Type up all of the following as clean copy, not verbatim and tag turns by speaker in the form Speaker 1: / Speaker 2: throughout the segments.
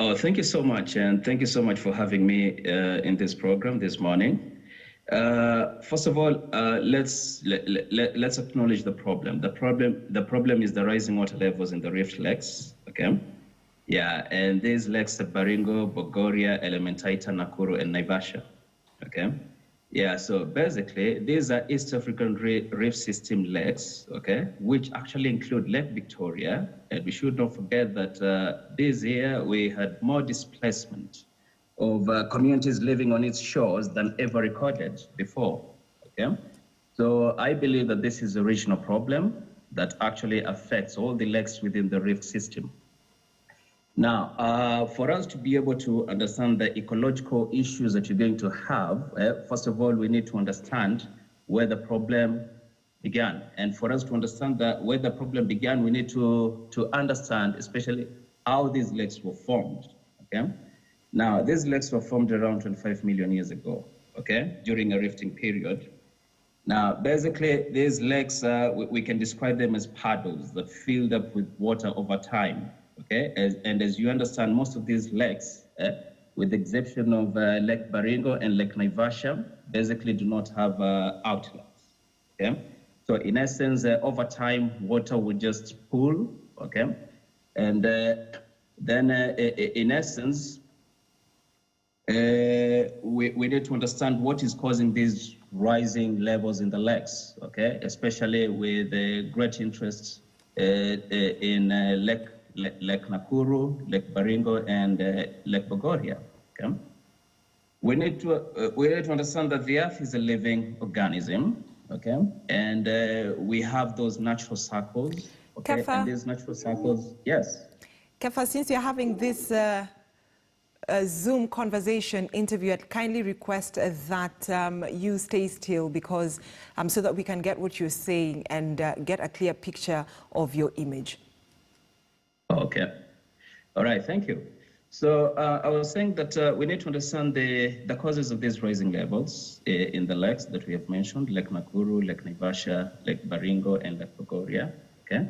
Speaker 1: Oh, thank you so much, and thank you so much for having me in this program this morning. First of all, let's acknowledge the problem. The problem is the rising water levels in the rift lakes. Okay, yeah, and these lakes are Baringo, Bogoria, Elementaita, Nakuru, and Naivasha. Okay. Yeah, so basically, these are East African Rift System lakes, okay, which actually include Lake Victoria. And we should not forget that this year we had more displacement of communities living on its shores than ever recorded before, okay? So I believe that this is a regional problem that actually affects all the lakes within the rift system. Now, for us to be able to understand the ecological issues that you're going to have, first of all, we need to understand where the problem began. And for us to understand that where the problem began, we need to understand especially how these lakes were formed, okay? Now, these lakes were formed around 25 million years ago, okay, during a rifting period. Now, basically, these lakes, we can describe them as puddles that filled up with water over time. Okay, and as you understand, most of these lakes, with the exception of Lake Baringo and Lake Naivasha, basically do not have outlets. Okay, so in essence, over time, water would just pool. Okay, and then in essence, we need to understand what is causing these rising levels in the lakes. Okay, especially with great interest in Lake Nakuru, Lake Baringo, and Lake Bogoria. Okay? We need to understand that the Earth is a living organism, okay? And we have those natural cycles, okay?
Speaker 2: Kefa,
Speaker 1: and these natural cycles, yes.
Speaker 2: Kefa, since you're having this Zoom conversation interview, I'd kindly request that you stay still because so that we can get what you're saying and get a clear picture of your image.
Speaker 1: Okay. All right, thank you. So I was saying that we need to understand the causes of these rising levels in the lakes that we have mentioned, Lake Nakuru, Lake Naivasha, Lake Baringo, and Lake Bogoria, okay?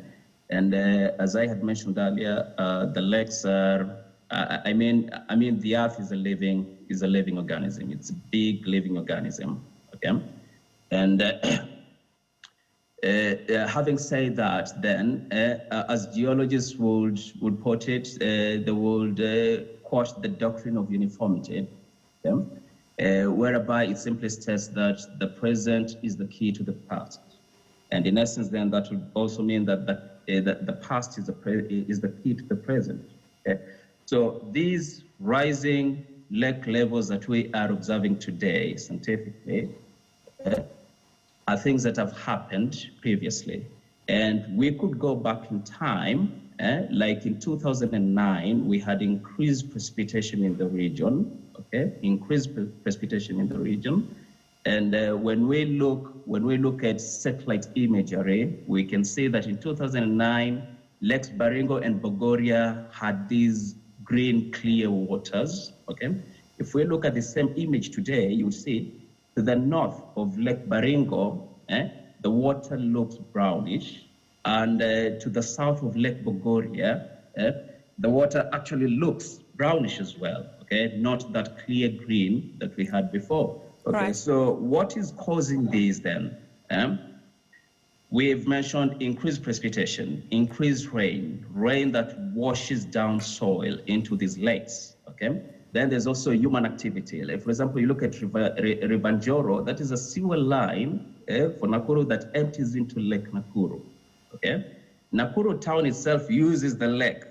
Speaker 1: And as I had mentioned earlier, the lakes are, I mean, the Earth is a living organism. It's a big living organism, okay? And having said that, then, as geologists would put it, they would quash the doctrine of uniformity, okay? Whereby it simply states that the present is the key to the past. And in essence, then, that would also mean that the past is the key to the present. Okay? So these rising lake levels that we are observing today, scientifically, are things that have happened previously. And we could go back in time, like in 2009, we had increased precipitation in the region, okay? Increased precipitation in the region. And when we look at satellite imagery, we can see that in 2009, Lakes Baringo and Bogoria had these green, clear waters, okay? If we look at the same image today, you will see to the north of Lake Baringo, the water looks brownish, and to the south of Lake Bogoria, the water actually looks brownish as well, okay? Not that clear green that we had before. Okay, right. So what is causing these then? We've mentioned increased precipitation, increased rain that washes down soil into these lakes, okay? Then there's also human activity. Like, for example, you look at Ribanjoro, that is a sewer line for Nakuru that empties into Lake Nakuru, okay? Nakuru town itself uses the lake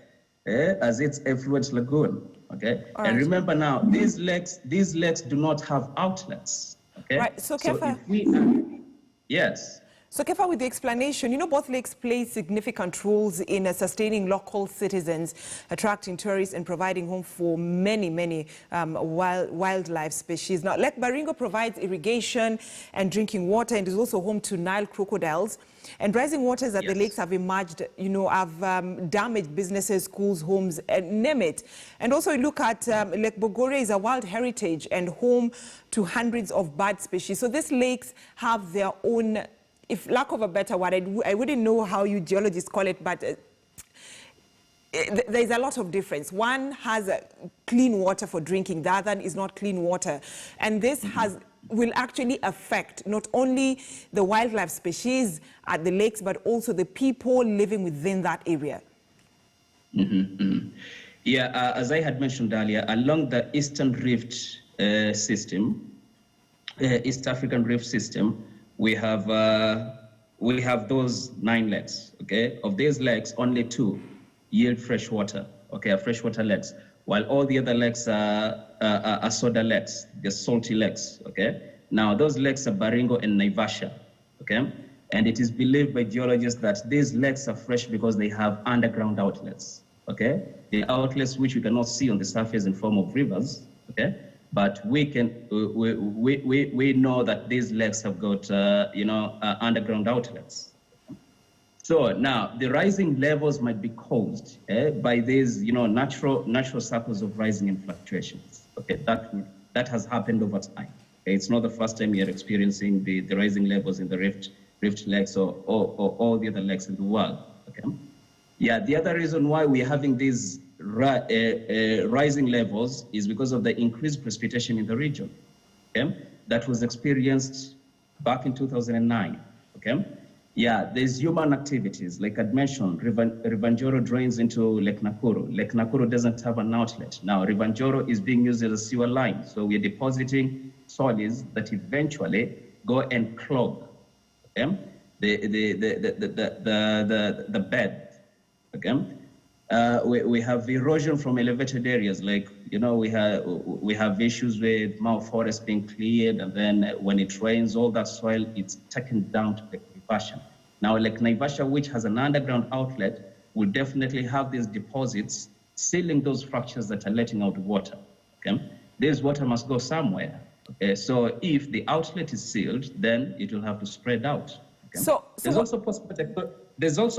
Speaker 1: as its effluent lagoon, okay? Right. And remember now, these lakes do not have outlets, okay?
Speaker 2: Right, so Kefa,
Speaker 1: if we yes.
Speaker 2: So Kefa, with the explanation, you know, both lakes play significant roles in sustaining local citizens, attracting tourists and providing home for many wildlife species. Now, Lake Baringo provides irrigation and drinking water and is also home to Nile crocodiles. And rising waters at the lakes have emerged, you know, have damaged businesses, schools, homes, and name it. And also you look at Lake Bogoria is a wild heritage and home to hundreds of bird species. So these lakes have their own, if lack of a better word, I wouldn't know how you geologists call it, but there's a lot of difference. One has clean water for drinking, the other is not clean water. And this will actually affect not only the wildlife species at the lakes, but also the people living within that area.
Speaker 1: Yeah, as I had mentioned earlier, along the Eastern Rift system, East African Rift system, we have those 9 lakes. Okay, of these lakes, only 2 yield fresh water. Okay, are freshwater lakes, while all the other lakes are soda lakes, the salty lakes. Okay, now those lakes are Baringo and Naivasha. Okay, and it is believed by geologists that these lakes are fresh because they have underground outlets. Okay, the outlets which we cannot see on the surface in form of rivers. Okay, but we know that these lakes have got underground outlets. So now the rising levels might be caused by these natural cycles of rising and fluctuations. Okay, that has happened over time. Okay? It's not the first time we are experiencing the rising levels in the Rift lakes or all the other lakes in the world. Okay. Yeah, the other reason why we're having these rising levels is because of the increased precipitation in the region. Okay, that was experienced back in 2009. Okay, yeah, there's human activities. Like I'd mentioned, Rivanjoro drains into Lake Nakuru. Lake Nakuru doesn't have an outlet. Now, Rivanjoro is being used as a sewer line. So we're depositing solids that eventually go and clog the bed. Okay, we have erosion from elevated areas, like we have issues with Mao Forest being cleared, and then when it rains, all that soil it's taken down to Lake Naivasha. Now, Lake Naivasha, which has an underground outlet, will definitely have these deposits sealing those fractures that are letting out water. Okay, this water must go somewhere. Okay, so if the outlet is sealed, then it will have to spread out. Okay? So there's also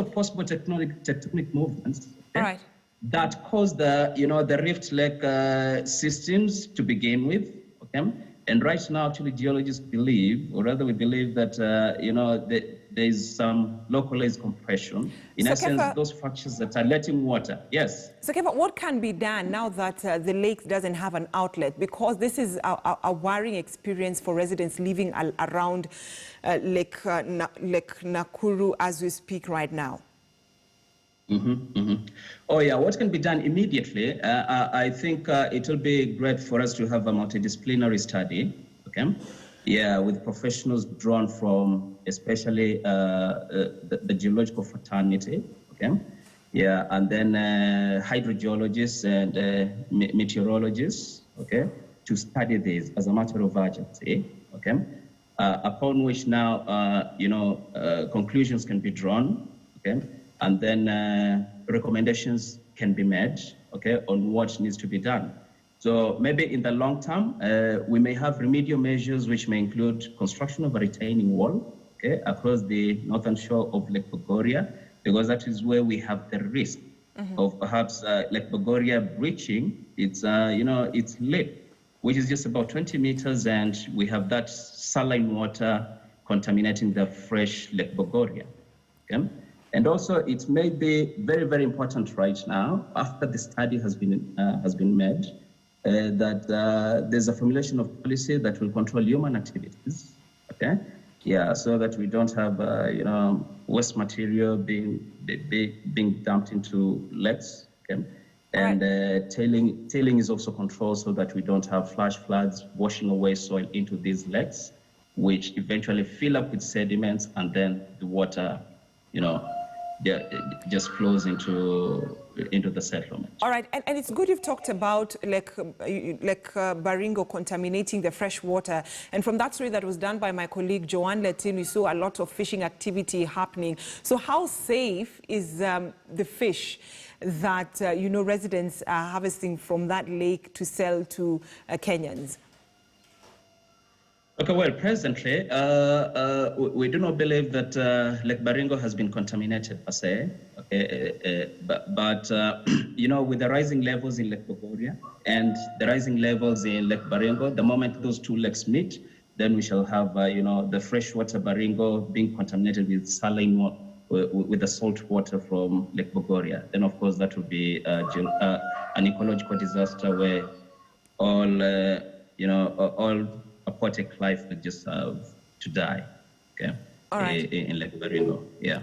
Speaker 1: possible tectonic movements. Okay,
Speaker 2: right,
Speaker 1: that cause the Rift Lake systems to begin with. Okay, and right now, actually, geologists believe, or rather, we believe that there is some localized compression. In essence, those fractures that are letting water. Yes.
Speaker 2: So, Kefa, what can be done now that the lake doesn't have an outlet? Because this is a worrying experience for residents living around Lake Nakuru as we speak right now.
Speaker 1: Oh yeah, what can be done immediately? I think it will be great for us to have a multidisciplinary study. Okay. Yeah, with professionals drawn from especially the geological fraternity, okay? Yeah, and then hydrogeologists and meteorologists, okay, to study this as a matter of urgency, okay? Upon which now, conclusions can be drawn, okay? And then recommendations can be made, okay, on what needs to be done. So maybe in the long term, we may have remedial measures which may include construction of a retaining wall, okay, across the northern shore of Lake Bogoria, because that is where we have the risk of perhaps Lake Bogoria breaching its lip, which is just about 20 meters, and we have that saline water contaminating the fresh Lake Bogoria. Okay? And also, it may be very, very important right now, after the study has been made, that there's a formulation of policy that will control human activities, okay? Yeah, so that we don't have, waste material being dumped into lakes, okay? And tailing is also controlled so that we don't have flash floods washing away soil into these lakes, which eventually fill up with sediments, and then the water, just flows into the settlement.
Speaker 2: All right, and it's good you've talked about like Baringo contaminating the fresh water. And from that story that was done by my colleague Joanne Letin, we saw a lot of fishing activity happening. So how safe is the fish that residents are harvesting from that lake to sell to Kenyans?
Speaker 1: Okay, well, presently, we do not believe that Lake Baringo has been contaminated per se. Okay, but with the rising levels in Lake Bogoria and the rising levels in Lake Baringo, the moment those two lakes meet, then we shall have, the freshwater Baringo being contaminated with saline with the salt water from Lake Bogoria, then of course that would be an ecological disaster where all all aquatic life would just have to die. Okay.
Speaker 2: All right.
Speaker 1: In Lake Baringo. Yeah.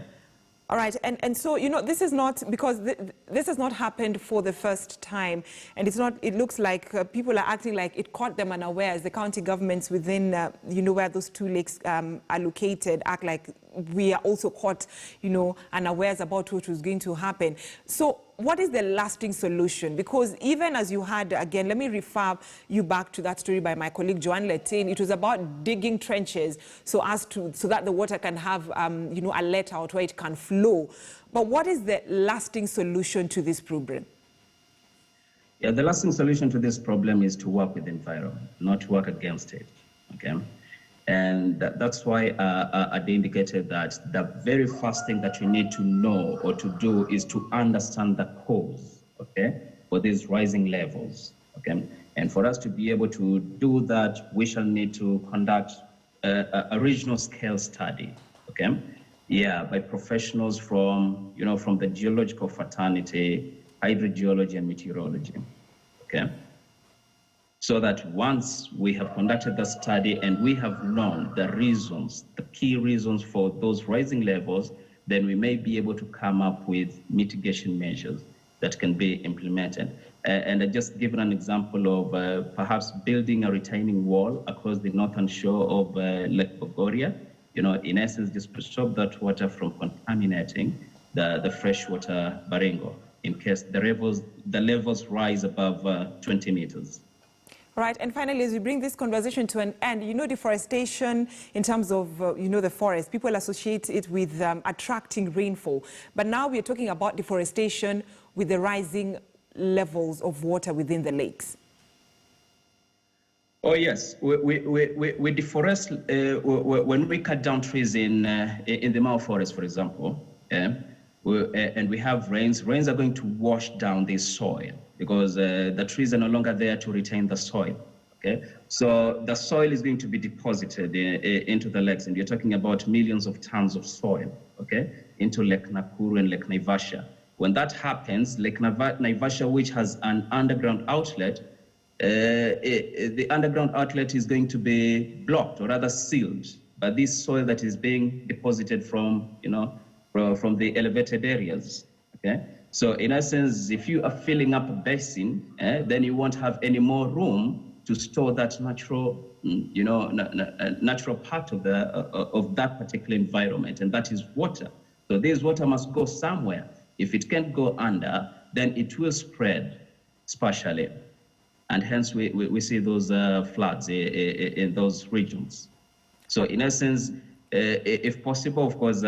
Speaker 2: All right, and so, this is not, because this has not happened for the first time, and it's not, it looks like people are acting like it caught them unawares. The county governments within, where those two lakes are located act like we are also caught, unawares about what was going to happen. So what is the lasting solution? Because even as you had, again, let me refer you back to that story by my colleague Joanne Letain. It was about digging trenches so that the water can have, a let out where it can flow. But what is the lasting solution to this problem?
Speaker 1: Yeah, the lasting solution to this problem is to work with the environment, not to work against it. Okay. And that's why I indicated that the very first thing that you need to know or to do is to understand the cause, okay, for these rising levels, okay? And for us to be able to do that, we shall need to conduct a regional scale study, okay? Yeah, by professionals from, from the geological fraternity, hydrogeology and meteorology, okay? So that once we have conducted the study and we have known the reasons, the key reasons for those rising levels, then we may be able to come up with mitigation measures that can be implemented. And I just given an example of perhaps building a retaining wall across the northern shore of Lake Bogoria, in essence, just to stop that water from contaminating the freshwater Baringo in case the levels rise above 20 meters.
Speaker 2: Right, and finally, as we bring this conversation to an end, deforestation in terms of, the forest, people associate it with attracting rainfall. But now we're talking about deforestation with the rising levels of water within the lakes.
Speaker 1: Oh, yes. We deforest when we cut down trees in the Mao forest, for example, and we have rains. Rains are going to wash down this soil, because the trees are no longer there to retain the soil, okay? So the soil is going to be deposited into the lakes, and you're talking about millions of tons of soil, okay, into Lake Nakuru and Lake Naivasha. When that happens, Lake Naivasha, which has an underground outlet, the underground outlet is going to be blocked, or rather sealed, by this soil that is being deposited from, from the elevated areas, okay? So in essence, if you are filling up a basin, then you won't have any more room to store that natural, natural part of that particular environment, and that is water. So this water must go somewhere. If it can't go under, then it will spread spatially, and hence we see those floods in those regions. So in essence, if possible, of course,